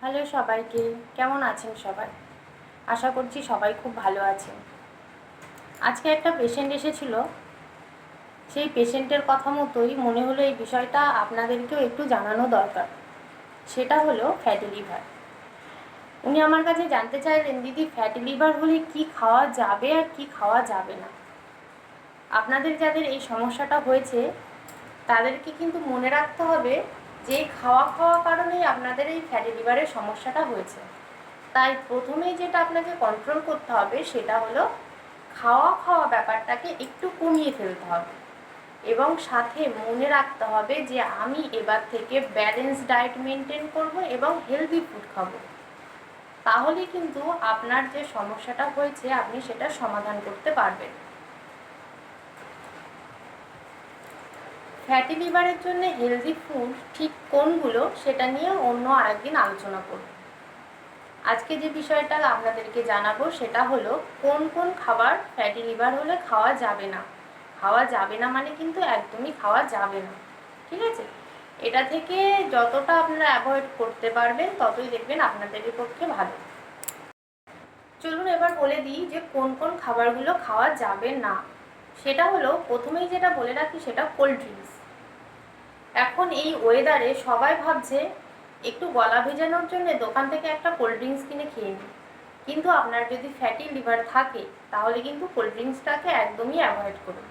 Hello সবাইকে, কেমন আছেন সবাই? আশা করছি সবাই খুব ভালো আছেন। আজকে একটা পেশেন্ট এসেছিল, সেই পেশেন্টের কথা মতোই মনে হলো এই বিষয়টা আপনাদেরকেও একটু জানানো দরকার। সেটা হলো ফ্যাটি লিভার। উনি আমার কাছে জানতে চাইলেন, দিদি ফ্যাটি লিভার হলে কি খাওয়া যাবে আর কি খাওয়া যাবে না। আপনাদের যাদের এই সমস্যাটা হয়েছে তাদেরকে কিন্তু মনে রাখতে হবে যে খাওয়া কারণেই আপনাদের এই ফ্যাটি লিভারের সমস্যাটা হয়েছে। তাই প্রথমেই যেটা আপনাকে কন্ট্রোল করতে হবে সেটা হলো খাওয়া ব্যাপারটাকে একটু কমিয়ে ফেলতে হবে এবং সাথে মনে রাখতে হবে যে আমি এবার থেকে ব্যালেন্স ডায়েট মেনটেন করব এবং হেলদি ফুড খাবো। তাহলে কিন্তু আপনার যে সমস্যাটা হয়েছে আপনি সেটা সমাধান করতে পারবেন। ফ্যাটি লিভারের জন্য হেলদি ফুড ঠিক কোনগুলো সেটা নিয়ে অন্য আরেকদিন আলোচনা করব। আজকে যে বিষয়টা আপনাদেরকে জানাবো সেটা হলো কোন কোন খাবার ফ্যাটি লিভার হলে খাওয়া যাবে না। খাওয়া যাবে না মানে কিন্তু একদমই খাওয়া যাবে না, ঠিক আছে? এটা থেকে যতটা আপনারা অ্যাভয়েড করতে পারবেন ততই দেখবেন আপনাদের পক্ষে ভালো। চলুন এবার বলে দিই যে কোন কোন খাবারগুলো খাওয়া যাবে না। সেটা হলো, প্রথমেই যেটা বলে রাখি সেটা কোল্ড ড্রিঙ্কস। এখন এই ওয়েদারে সবাই ভাবছে একটু গলা ভেজানোর জন্য দোকান থেকে একটা কোল্ড ড্রিঙ্কস কিনে খেয়ে নিই, কিন্তু আপনার যদি ফ্যাটি লিভার থাকে তাহলে কিন্তু কোল্ড ড্রিঙ্কসটাকে একদমই অ্যাভয়েড করুন।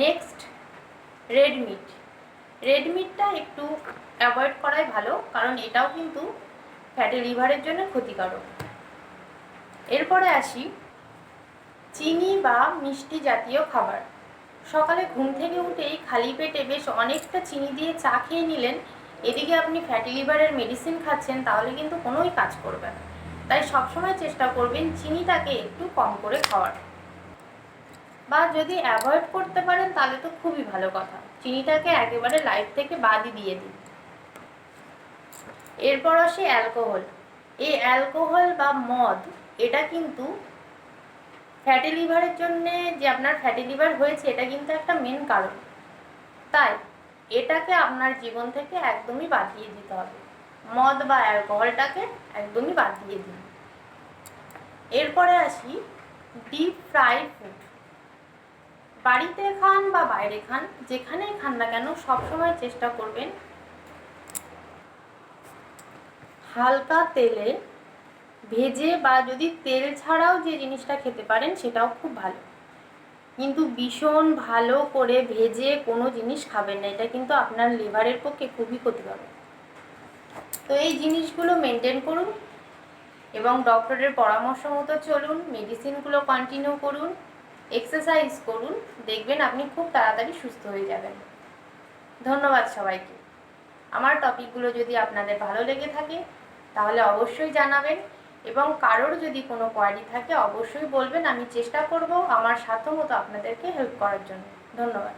Next, red meat. রেড মিটটা একটু অ্যাভয়েড করাই ভালো, কারণ এটাও কিন্তু ফ্যাটি লিভারের জন্য ক্ষতিকারক। এরপরে আসি চিনি বা মিষ্টি জাতীয় খাবার। সকালে ঘুম থেকে উঠেই খালি পেটে বেশ অনেকটা চিনি দিয়ে চা খেয়ে নিলেন, এদিকে আপনি ফ্যাটি লিভারের মেডিসিন খাচ্ছেন, তাহলে কিন্তু কোনোই কাজ করবে না। তাই সবসময় চেষ্টা করবেন চিনিটাকে একটু কম করে খাওয়ার, বা যদি অ্যাভয়েড করতে পারেন তাহলে তো খুবই ভালো কথা, চিনিটাকে একেবারে লাইফ থেকে বাদই দিয়ে দিন। এরপর আসে অ্যালকোহল। এই অ্যালকোহল বা মদ, এটা কিন্তু ফ্যাটি লিভারের জন্য, যে আপনার ফ্যাটি লিভার হয়েছে এটা কিন্তু একটা মেন কারণ। তাই এটাকে আপনার জীবন থেকে একদমই বাদ দিয়ে দিতে হবে, মদ বা অ্যালকোহলটাকে একদমই বাদ দিয়ে দিন। এরপরে আসি ডিপ ফ্রাইড ফুড। বাড়িতে খান বা বাইরে খান, যেখানেই খান না কেন সবসময় চেষ্টা করবেন হালকা তেলে ভেজে, বা যদি তেল ছাড়াও যে জিনিসটা খেতে পারেন সেটাও খুব ভালো, কিন্তু ভীষণ ভালো করে ভেজে কোনো জিনিস খাবেন না, এটা কিন্তু আপনার লিভারের পক্ষে খুবই ক্ষতিকারক। তো এই জিনিসগুলো মেনটেন করুন এবং ডক্টরের পরামর্শ মতো চলুন, মেডিসিনগুলো কন্টিনিউ করুন, এক্সারসাইজ করুন, দেখবেন আপনি খুব তাড়াতাড়ি সুস্থ হয়ে যাবেন। ধন্যবাদ সবাইকে। আমার টপিকগুলো যদি আপনাদের ভালো লেগে থাকে তাহলে অবশ্যই জানাবেন, এবং কারোর যদি কোনো কোয়ারি থাকে অবশ্যই বলবেন, আমি চেষ্টা করব আমার সাধ্যমতো আপনাদেরকে হেল্প করার জন্য। ধন্যবাদ।